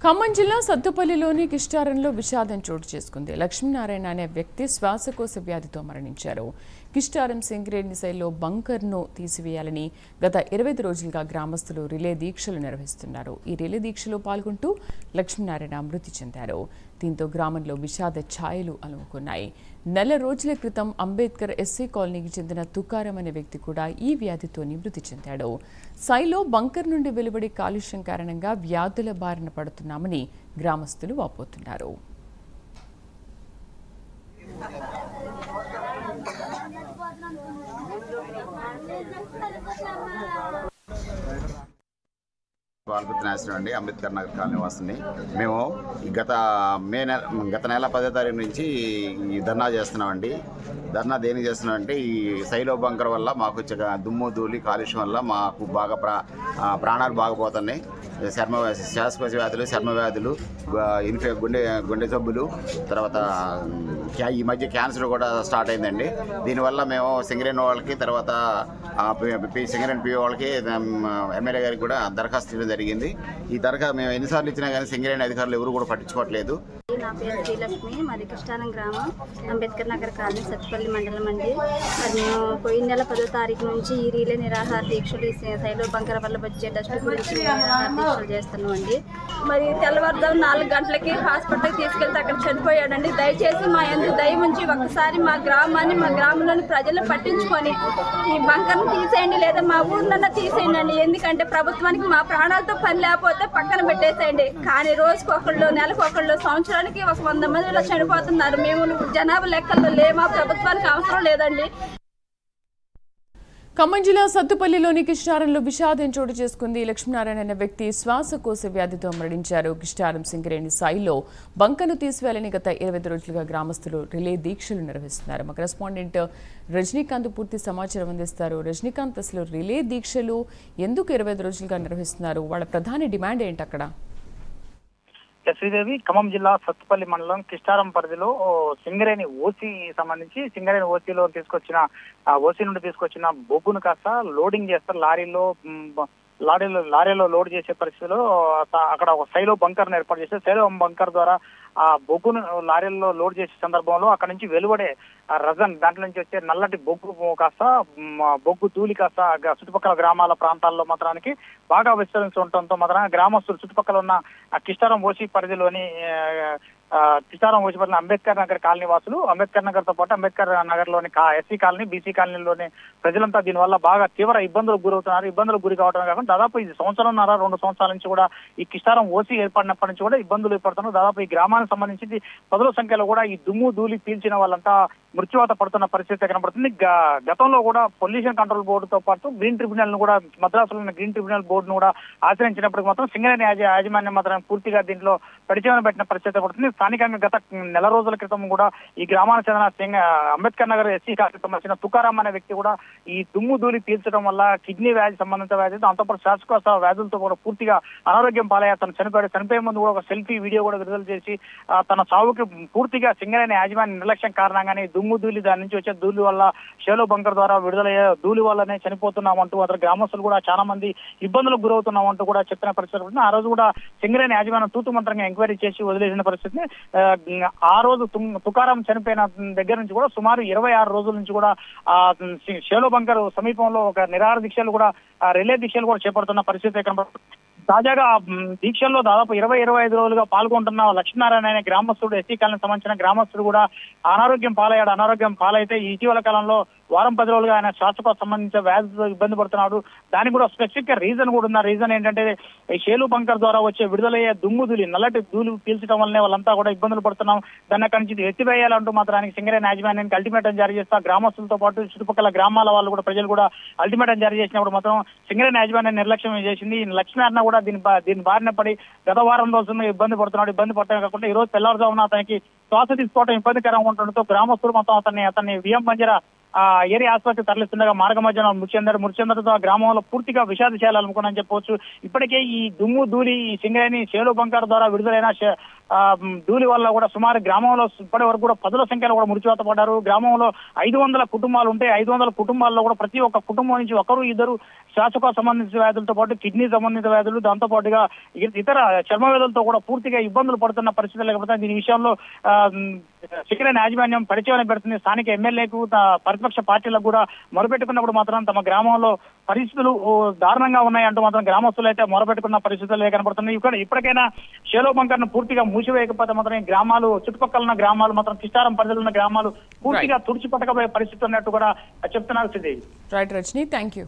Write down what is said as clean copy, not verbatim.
ఖమ్మం జిల్లా సత్తుపల్లిలోని కిష్టారంలో విషాదం చోటు చేసుకుంది. లక్ష్మీనారాయణ అనే వ్యక్తి శ్వాసకోశ వ్యాధితో మరణించారు. కిష్టారం సింగరేణి శైలిలో బంకర్ను తీసివేయాలని గత 25 రోజులుగా గ్రామస్తులు రిలే దీక్షలు నిర్వహిస్తున్నారు. ఈ రిలే దీక్షలో పాల్గొంటూ లక్ష్మీనారాయణ మృతి చెందారు. దీంతో గ్రామంలో విషాద ఛాయలు అలుముకున్నాయి. నెల రోజుల క్రితం అంబేద్కర్ ఎస్సీ కాలనీకి చెందిన తుకారం అనే వ్యక్తి కూడా ఈ వ్యాధితో మృతి చెందాడు. శైలిలో బంకర్ నుండి వెలువడే కాలుష్యం కారణంగా వ్యాధుల బారిన పడుతున్నామని గ్రామస్తులు వాపోతున్నారు. బాలకృష్ణ అండి, అంబేద్కర్ నగర్ కాలనీ వాసిని. మేము గత నెల 10వ తారీఖు నుంచి ఈ ధర్నా చేస్తున్నామండి. ధర్నా దేనికి చేస్తున్నామంటే ఈ శైలో బంకర్ వల్ల మాకు దుమ్ము ధూళి కాలుష్యం వల్ల మాకు బాగా ప్రాణాలు బాగపోతున్నాయి. శ్వాసకోశ వ్యాధులు, చర్మ వ్యాధులు, గుండె జబ్బులు, తర్వాత ఈ మధ్య క్యాన్సర్ కూడా స్టార్ట్ అయిందండి. దీనివల్ల మేము సింగరేణి వాళ్ళకి, తర్వాత సింగరేణి పిఓ వాళ్ళకి, ఎమ్మెల్యే గారికి కూడా దరఖాస్తు ఇవ్వడం జరిగింది. ఈ దరఖాస్తు మేము ఎన్నిసార్లు ఇచ్చినా కానీ సింగరేణి అధికారులు ఎవరు కూడా పట్టించుకోవట్లేదు. నా పేరు శ్రీలక్ష్మి, మాది కిష్టారం గ్రామం, అంబేద్కర్ నగర్ కాలనీ, సత్తుపల్లి మండలం అండి. మరి మేము పోయిన నెల 10వ తారీఖు నుంచి ఈ రీలే నిరాహార దీక్షలు, శైలో బంకర్ వల్ల వచ్చే డస్ట్ గురించి నిరాహార దీక్షలు చేస్తున్నాం అండి. మరి తెల్లవారుజాము 4 గంటలకి హాస్పిటల్కి తీసుకెళ్తే అక్కడ చనిపోయాడండి. దయచేసి మా ఎందుకు దయ ఉంచి ఒకసారి మా గ్రామంలోని ప్రజలు పట్టించుకొని ఈ బంకర్ను తీసేయండి, లేదా మా ఊర్లన్నా తీసేయండి. ఎందుకంటే ప్రభుత్వానికి మా ప్రాణాలతో పని లేకపోతే పక్కన పెట్టేసేయండి. కానీ రోజుకొకళ్ళు, నెలకొకళ్ళు, సంవత్సరానికి 100 మంది ఇలా చనిపోతున్నారు. మేము జనాభా లెక్కల్లో లేమా? ప్రభుత్వానికి అవసరం లేదండి. ఖమ్మం జిల్లా సత్తుపల్లిలోని కిష్టారంలో విషాదం చోటు చేసుకుంది. లక్ష్మీనారాయణ అనే వ్యక్తి శ్వాసకోశ వ్యాధితో మరణించారు. కిష్టారం సింగరేణి సాయిలో బంకను తీసివేయాలని గత 25 రోజులుగా గ్రామస్తులు రిలే దీక్షలు నిర్వహిస్తున్నారు. మా కరెస్పాండెంట్ రజనీకాంత్ పూర్తి సమాచారం అందిస్తారు. రజనీకాంత్, అసలు రిలే దీక్షలు ఎందుకు 25 రోజులుగా నిర్వహిస్తున్నారు? వాళ్ళ ప్రధాన డిమాండ్ ఏంటి అక్కడ? శ్రీదేవి, ఖమ్మం జిల్లా సత్తుపల్లి మండలం కిష్టారం పరిధిలో సింగరేణి ఓసీ సంబంధించి సింగరేణి ఓసీ నుండి తీసుకొచ్చిన బొగ్గును కాస్త లోడింగ్ చేస్తారు. లారీలో లోడ్ చేసే పరిస్థితిలో అక్కడ ఒక సైలో బంకర్ను ఏర్పాటు చేస్తే సైలో బంకర్ ద్వారా ఆ బొగ్గును లారీల్లో లోడ్ చేసే సందర్భంలో అక్కడ నుంచి వెలువడే రజన్, దాంట్లో నుంచి వచ్చే నల్లటి బొగ్గు ధూళి కాస్త చుట్టుపక్కల గ్రామాల ప్రాంతాల్లో మాత్రానికి బాగా విస్తరించి ఉండటంతో మాత్రం గ్రామస్తులు చుట్టుపక్కల ఉన్న కిష్టారం ఓసీ పరిధిలోని అంబేద్కర్ నగర్ కాలనీ వాసులు, అంబేద్కర్ నగర్ తో పాటు అంబేద్కర్ నగర్ లోని ఎస్సీ కాలనీ, బీసీ కాలనీలోని ప్రజలంతా దీనివల్ల బాగా తీవ్ర ఇబ్బందులకు గురవుతున్నారు. ఇబ్బందులకు గురి కావడం కాకుండా దాదాపు ఇది 1.5-2 సంవత్సరాల నుంచి కూడా ఈ కిష్టారం ఓసీ ఏర్పడినప్పటి నుంచి కూడా ఇబ్బందులు ఏర్పడుతున్నారు. దాదాపు ఈ గ్రామానికి సంబంధించి పదుల సంఖ్యలో కూడా ఈ దుమ్ము ధూళి పీల్చిన వాళ్ళంతా మృత్యువాత పడుతున్న పరిస్థితి కనబడుతుంది. గతంలో కూడా పొల్యూషన్ కంట్రోల్ బోర్డుతో పాటు గ్రీన్ ట్రిబ్యునల్ ను కూడా, మద్రాసులో ఉన్న గ్రీన్ ట్రిబ్యునల్ బోర్డును కూడా ఆశ్రయించినప్పటికీ మాత్రం సింగరేణి యాజమాన్యం మాత్రం పూర్తిగా దీంట్లో పరిచయం పెట్టిన పరిస్థితి పడుతుంది. స్థానికంగా గత నెల రోజుల క్రితం కూడా ఈ గ్రామానికి చెందిన అంబేద్కర్ నగర్ ఎస్సీ కాలనీకి సంబంధించిన తుకారం అనే వ్యక్తి కూడా ఈ దుమ్ము ధూళి పీల్చడం వల్ల కిడ్నీ వ్యాధి సంబంధిత వ్యాధి, దాంతోపాటు శ్వాసకోశ వ్యాధులతో కూడా పూర్తిగా అనారోగ్యం పాలయ్యా. తను చనిపోయే ముందు కూడా ఒక సెల్ఫీ వీడియో కూడా విడుదల చేసి తన సావుకి పూర్తిగా సింగరేణి యాజమాన్య నిర్లక్ష్యం కారణంగానే దుమ్ము ధూళి, దాని నుంచి వచ్చే ధూళి వల్ల షేలో బంకర్ ద్వారా విడుదలయ్యే ధూళి వల్లనే చనిపోతున్నామంటూ అతను గ్రామస్తులు కూడా చాలా మంది ఇబ్బందులకు గురవుతున్నామంటూ కూడా చెప్పిన పరిస్థితి. ఆ రోజు కూడా సింగరేణి యాజమాన్యం తూతు మంత్రంగా ఎంక్వైరీ చేసి వదిలేసిన పరిస్థితిని. ఆ రోజు తుకారం చనిపోయిన దగ్గర నుంచి కూడా సుమారు 26 రోజుల నుంచి కూడా షేలో బంకర్ సమీపంలో ఒక నిరాహార దీక్షలు కూడా, రిలే దీక్షలు కూడా చేపడుతున్న పరిస్థితి కనబడుతుంది. తాజాగా దీక్షల్లో దాదాపు 20-25 రోజులుగా పాల్గొంటున్న లక్ష్మీనారాయణ అనే గ్రామస్తుడు, ఎస్సీ కాలనీకి సంబంధించిన గ్రామస్తుడు కూడా అనారోగ్యం పాలైతే ఇటీవల కాలంలో 10 రోజులుగా ఆయన శ్వాసకోశ సంబంధించిన వ్యాధితో ఇబ్బంది పడుతున్నాడు. దానికి కూడా స్పెసిఫిక్ గా రీజన్ కూడా ఉంది. రీజన్ ఏంటంటే ఈ షేలు బంకర్ ద్వారా వచ్చే విడుదలయ్యే దుమ్ము ధూళి, నల్లటి ధూళి పీల్చడం వల్లనే వాళ్ళంతా కూడా ఇబ్బందులు పడుతున్నాం. దాన్ని అక్కడి నుంచి ఎత్తివేయాలంటూ మాత్రానికి సింగరేణి యాజమాన్యానికి అల్టిమేటం జారీ చేస్తా గ్రామస్తులతో పాటు చుట్టుపక్కల గ్రామాల వాళ్ళు కూడా, ప్రజలు కూడా అల్టిమేటం జారీ చేసినప్పుడు మాత్రం సింగరేణి యాజమాన్యం నిర్లక్ష్యం చేసింది. లక్ష్మీనారాయణ కూడా దీని బారిన పడి గత వారం రోజుల్లో ఇబ్బంది పడుతున్నాడు. ఇబ్బంది పడటమే కాకుండా ఈ రోజు తెల్లవారుజామున అతనికి శ్వాస తీసుకోవడం ఇబ్బందికరంగా ఉండడంతో గ్రామస్తులు మొత్తం అతన్ని విఎం బంజారా ఏరియా ఆసుపత్రికి తరలిస్తుండగా మార్గ మధ్యన మృత్యందరతో ఆ గ్రామంలో పూర్తిగా విషాద చేయాలనుకున్నాను చెప్పవచ్చు. ఇప్పటికే ఈ దుమ్ము ధూళి, ఈ సింగరేణి షేలో బంకర్ ద్వారా విడుదలైన ధూళి వల్ల కూడా సుమారు గ్రామంలో ఇప్పటి వరకు కూడా 10ల సంఖ్యలో కూడా మృత్యువాత పడ్డారు. గ్రామంలో 500 కుటుంబాలు ఉంటే 500 కుటుంబాల్లో కూడా ప్రతి ఒక్క కుటుంబం నుంచి ఒకరు ఇద్దరు శ్వాసకోశ సంబంధిత వ్యాధులతో పాటు కిడ్నీ సంబంధిత వ్యాధులు, దాంతో పాటుగా ఇతర చర్మ వ్యాధులతో కూడా పూర్తిగా ఇబ్బందులు పడుతున్న పరిస్థితులు. లేకపోతే దీని విషయంలో చికెన్ యాజమాన్యం పరిచయం పెడుతుంది. స్థానిక ఎమ్మెల్యేకు ప్రతిపక్ష పార్టీలకు కూడా మొరపెట్టుకున్నప్పుడు మాత్రం తమ గ్రామంలో పరిస్థితులు దారుణంగా ఉన్నాయంటూ మాత్రం గ్రామస్తులు అయితే మొరపెట్టుకున్న పరిస్థితులు కనబడుతున్నాయి. ఇప్పటికైనా షేలో బంకర్ ను పూర్తిగా మూసివేయకపోతే మాత్రం గ్రామాలు, చుట్టుపక్కల ఉన్న గ్రామాలు మాత్రం కిష్టారం పరిధిలో ఉన్న గ్రామాలు పూర్తిగా తుడిచిపట్టకపోయే పరిస్థితి ఉన్నట్టు కూడా చెప్తున్నారు. Right Rajani, thank you.